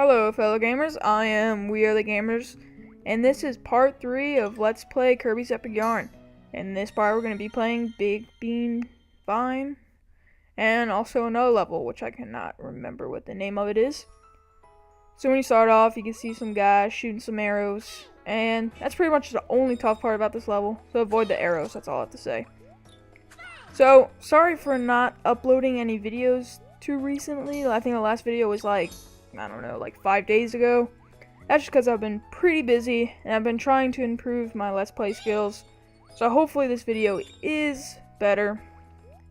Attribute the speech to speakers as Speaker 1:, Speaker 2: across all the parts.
Speaker 1: Hello fellow gamers, I am WiiRtheGamers, and this is part 3 of Let's Play Kirby's Epic Yarn. In this part we're going to be playing Big Bean Vine, and also another level, which I cannot remember what the name of it is. So when you start off, you can see some guys shooting some arrows, and that's pretty much the only tough part about this level, so avoid the arrows, that's all I have to say. So, sorry for not uploading any videos too recently. I think the last video was like 5 days ago. That's just because I've been pretty busy and I've been trying to improve my Let's Play skills. So hopefully this video is better.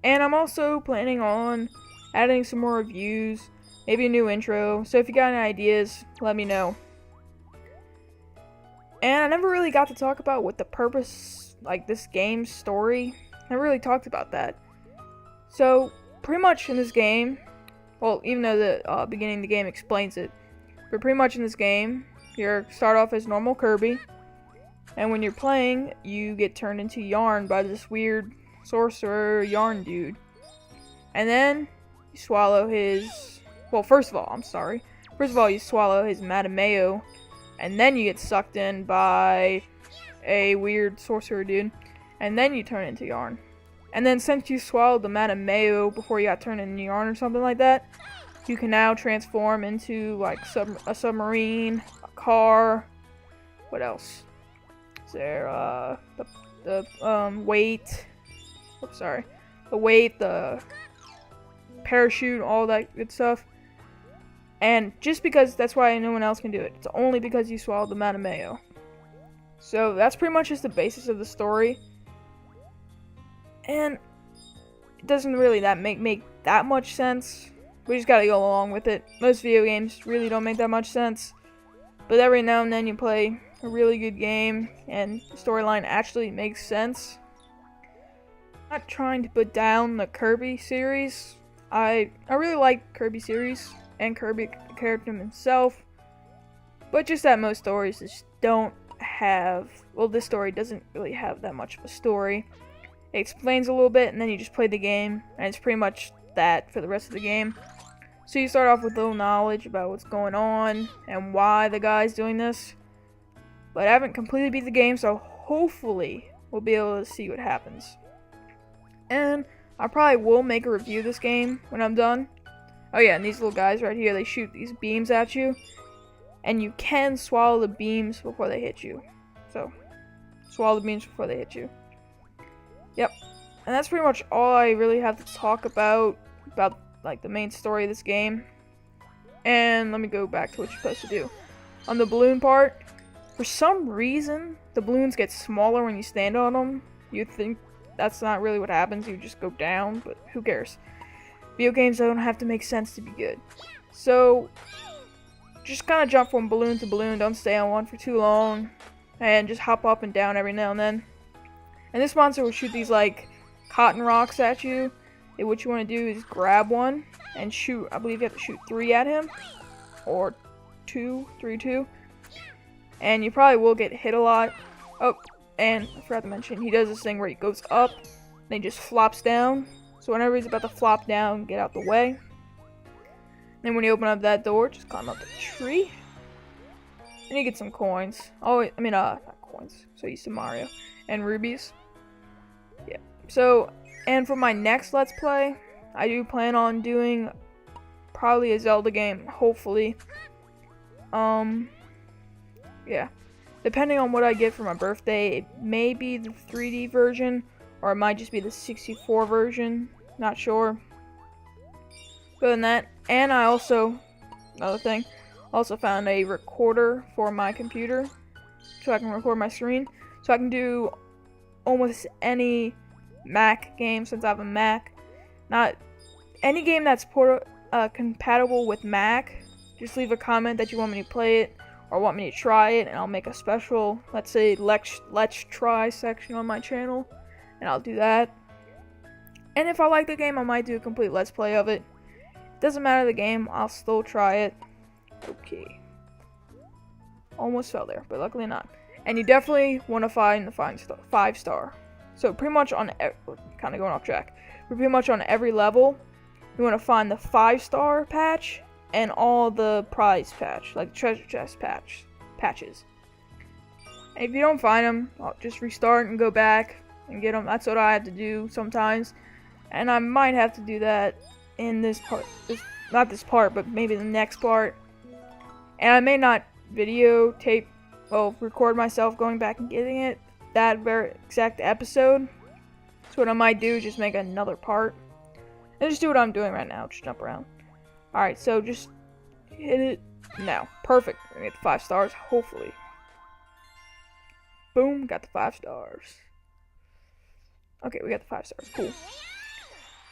Speaker 1: And I'm also planning on adding some more reviews, maybe a new intro. So if you got any ideas, let me know. And I never really got to talk about what the purpose, like this game's story. I never really talked about that. So pretty much in this game, well, even though the beginning of the game explains it, but pretty much in this game, you start off as normal Kirby, and when you're playing, you get turned into Yarn by this weird sorcerer Yarn dude. And then you swallow his, well, first of all, you swallow his Matameo, and then you get sucked in by a weird sorcerer dude, and then you turn into Yarn. And then since you swallowed the Matameo before you got turned into Yarn or something like that, you can now transform into like a submarine, a car. What else? Is there the weight? Oops, sorry. The weight, the parachute, all that good stuff. And just because that's why no one else can do it. It's only because you swallowed the Matameo. So that's pretty much just the basis of the story. And it doesn't really make that much sense. We just gotta go along with it. Most video games really don't make that much sense. But every now and then you play a really good game and the storyline actually makes sense. I'm not trying to put down the Kirby series. I really like Kirby series and Kirby character himself. But just that most stories just don't have, well, this story doesn't really have that much of a story. It explains a little bit, and then you just play the game, and it's pretty much that for the rest of the game. So you start off with little knowledge about what's going on, and why the guy's doing this. But I haven't completely beat the game, so hopefully we'll be able to see what happens. And I probably will make a review of this game when I'm done. Oh yeah, and these little guys right here, they shoot these beams at you. And you can swallow the beams before they hit you. So, swallow the beams before they hit you. Yep, and that's pretty much all I really have to talk about like the main story of this game. And let me go back to what you're supposed to do. On the balloon part, for some reason, the balloons get smaller when you stand on them. You think that's not really what happens, you just go down, but who cares? Video games don't have to make sense to be good. So, just kind of jump from balloon to balloon, don't stay on one for too long, and just hop up and down every now and then. And this monster will shoot these like cotton rocks at you. And what you want to do is grab one and shoot. I believe you have to shoot 3 at him, or 2. And you probably will get hit a lot. Oh, and I forgot to mention, he does this thing where he goes up, then he just flops down. So whenever he's about to flop down, get out the way. Then when you open up that door, just climb up the tree, and you get some coins. Oh, not coins. So you see Mario and rubies. Yeah. So, and for my next Let's Play, I do plan on doing probably a Zelda game, hopefully. Yeah. Depending on what I get for my birthday, it may be the 3D version, or it might just be the 64 version. Not sure. Other than that, and I also, another thing, also found a recorder for my computer, so I can record my screen, so I can do almost any Mac game since I have a Mac. Not any game that's compatible with Mac. Just leave a comment that you want me to play it or want me to try it, and I'll make a special, let's say, let's try section on my channel, and I'll do that. And if I like the game, I might do a complete Let's Play of it. Doesn't matter the game, I'll still try it. Okay. Almost fell there, but luckily not. And you definitely want to find the 5-star. So pretty much on, kind of going off track. Pretty much on every level, you want to find the 5-star patch and all the prize patch, like treasure chest patches. And if you don't find them, I'll just restart and go back and get them. That's what I have to do sometimes, and I might have to do that in this part. Not this part, but maybe the next part. And I may not record myself going back and getting it that very exact episode. So what I might do is just make another part and just do what I'm doing right now, just jump around. Alright, so just hit it now. Perfect. We're gonna get the 5 stars, hopefully. Boom, got the 5 stars. Okay, we got the 5 stars, cool.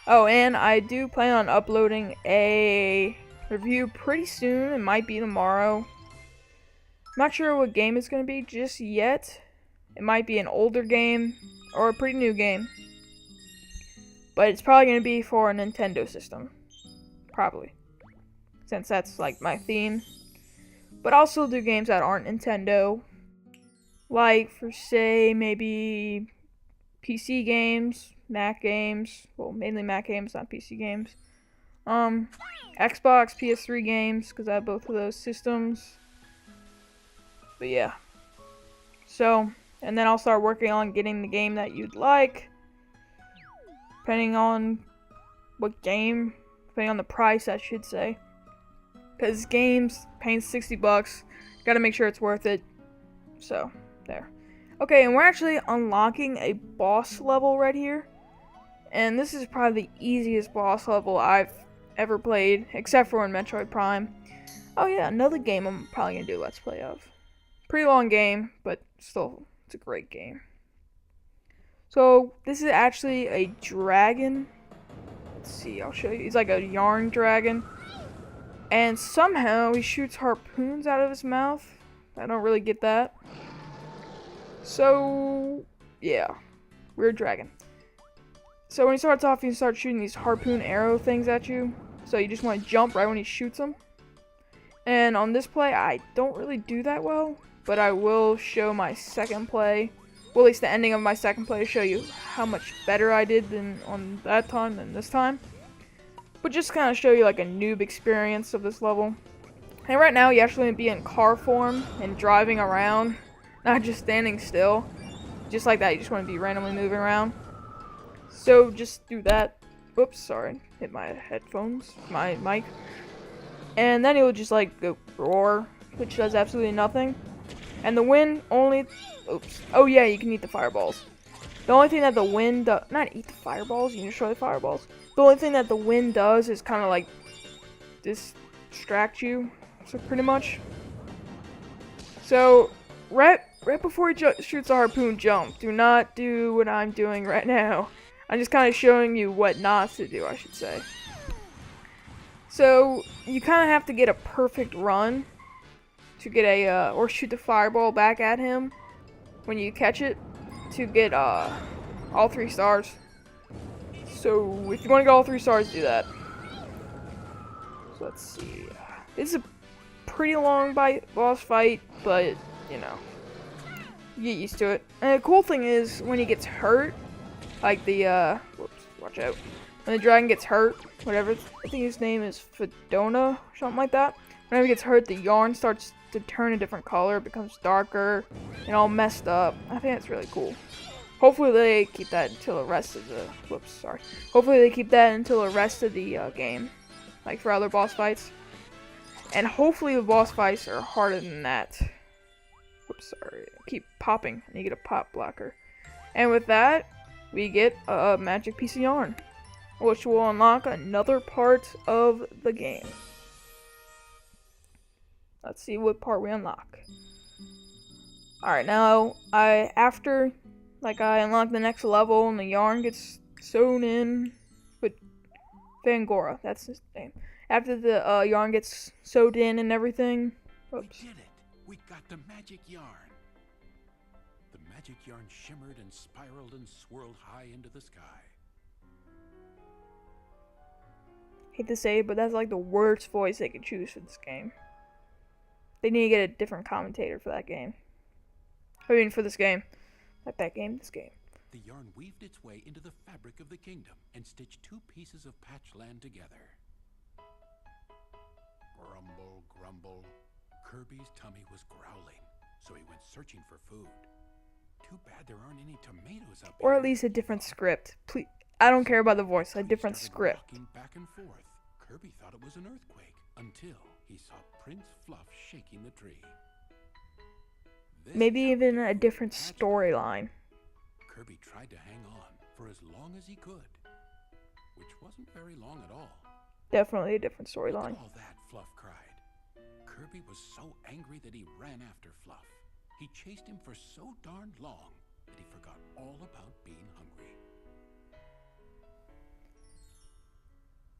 Speaker 1: Oh, and I do plan on uploading a review pretty soon. It might be tomorrow. Not sure what game it's going to be just yet. It might be an older game or a pretty new game. But it's probably going to be for a Nintendo system. Probably. Since that's like my theme. But I'll still do games that aren't Nintendo. Like, for say, maybe PC games, Mac games. Well, mainly Mac games, not PC games. Xbox, PS3 games, because I have both of those systems. But yeah. So, and then I'll start working on getting the game that you'd like. Depending on what game, depending on the price, I should say. Because games, paying $60, gotta make sure it's worth it. So, there. Okay, and we're actually unlocking a boss level right here. And this is probably the easiest boss level I've ever played, except for in Metroid Prime. Oh yeah, another game I'm probably gonna do a Let's Play of. Pretty long game, but still, it's a great game. So, this is actually a dragon. Let's see, I'll show you. He's like a yarn dragon. And somehow he shoots harpoons out of his mouth. I don't really get that. So, yeah. Weird dragon. So when he starts off, he starts shooting these harpoon arrow things at you. So you just want to jump right when he shoots them. And on this play, I don't really do that well. But I will show my second play. Well, at least the ending of my second play to show you how much better I did than on that time than this time. But just kind of show you like a noob experience of this level. And right now, you actually want to be in car form and driving around. Not just standing still. Just like that, you just want to be randomly moving around. So just do that. Oops, sorry. Hit my headphones, my mic. And then it will just like go roar, which does absolutely nothing. And the wind only... Oops. Oh yeah, you can eat the fireballs. The only thing that the wind does... Not eat the fireballs, you can destroy the fireballs. The only thing that the wind does is kind of like... distract you. So pretty much. So, right before he shoots a harpoon, jump. Do not do what I'm doing right now. I'm just kind of showing you what not to do, I should say. So, you kind of have to get a perfect run to get a, or shoot the fireball back at him when you catch it to get, all 3 stars. So, if you want to get all 3 stars, do that. So, let's see. This is a pretty long boss fight, but, you know, you get used to it. And the cool thing is, when he gets hurt, like the, whoops, watch out. When the dragon gets hurt, whatever, I think his name is Fedona, or something like that. Whenever he gets hurt, the yarn starts to turn a different color, it becomes darker, and all messed up. I think that's really cool. Hopefully they keep that until the rest of the, whoops, sorry. Hopefully they keep that until the rest of the game, like for other boss fights. And hopefully the boss fights are harder than that. Whoops, sorry. Keep popping, and you get a pop blocker. And with that, we get a magic piece of yarn, which will unlock another part of the game. Let's see what part we unlock. Alright, now, after I unlock the next level and the yarn gets sewn in with Fangora, that's his name. After the yarn gets sewed in and everything. Oops.
Speaker 2: We did it! We got the magic yarn! The magic yarn shimmered and spiraled and swirled high into the sky.
Speaker 1: Hate to say it, but that's like the worst voice they could choose for this game. They need to get a different commentator for that game. I mean, for this game. Not that game, this game.
Speaker 2: The yarn weaved its way into the fabric of the kingdom and stitched 2 pieces of patch land together. Grumble, grumble. Kirby's tummy was growling, so he went searching for food. Too bad there aren't any tomatoes up
Speaker 1: Or
Speaker 2: here.
Speaker 1: at least a different script. Please, I don't care about the voice, a different
Speaker 2: Started
Speaker 1: script.
Speaker 2: rocking back and forth. Kirby thought it was an earthquake until he saw Prince Fluff shaking the tree. This
Speaker 1: Maybe
Speaker 2: is how
Speaker 1: even
Speaker 2: big
Speaker 1: a
Speaker 2: food
Speaker 1: different
Speaker 2: magic.
Speaker 1: storyline.
Speaker 2: Kirby tried to hang on for as long as he could, which wasn't very long at all.
Speaker 1: Definitely a different
Speaker 2: Look at
Speaker 1: storyline.
Speaker 2: all that, Fluff cried. Kirby was so angry that he ran after Fluff. He chased him for so darn long that he forgot all about being hungry.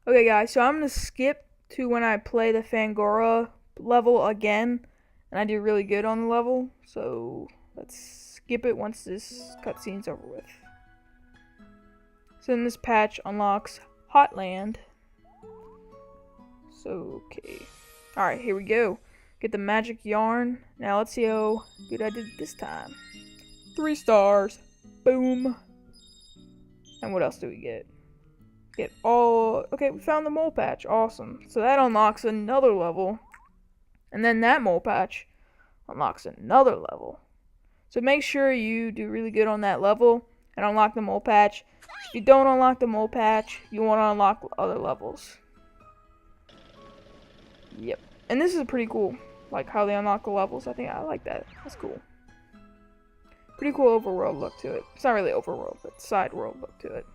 Speaker 1: Okay guys, so I'm going to skip to when I play the Fangora level again, and I do really good on the level, so let's skip it once this cutscene's over with. So then this patch unlocks Hotland. So, okay. Alright, here we go. Get the magic yarn. Now let's see how good I did this time. 3 stars. Boom. And what else do we get? Get all... Okay, we found the mole patch. Awesome. So that unlocks another level. And then that mole patch unlocks another level. So make sure you do really good on that level and unlock the mole patch. If you don't unlock the mole patch, you want to unlock other levels. Yep. And this is pretty cool. Like how they unlock the levels. I think I like that. That's cool. Pretty cool overworld look to it. It's not really overworld, but side world look to it.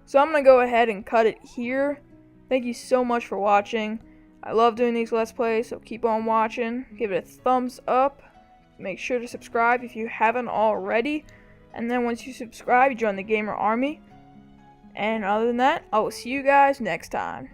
Speaker 1: So I'm going to go ahead and cut it here. Thank you so much for watching. I love doing these Let's Plays, so keep on watching. Give it a thumbs up. Make sure to subscribe if you haven't already. And then once you subscribe, you join the Gamer Army. And other than that, I will see you guys next time.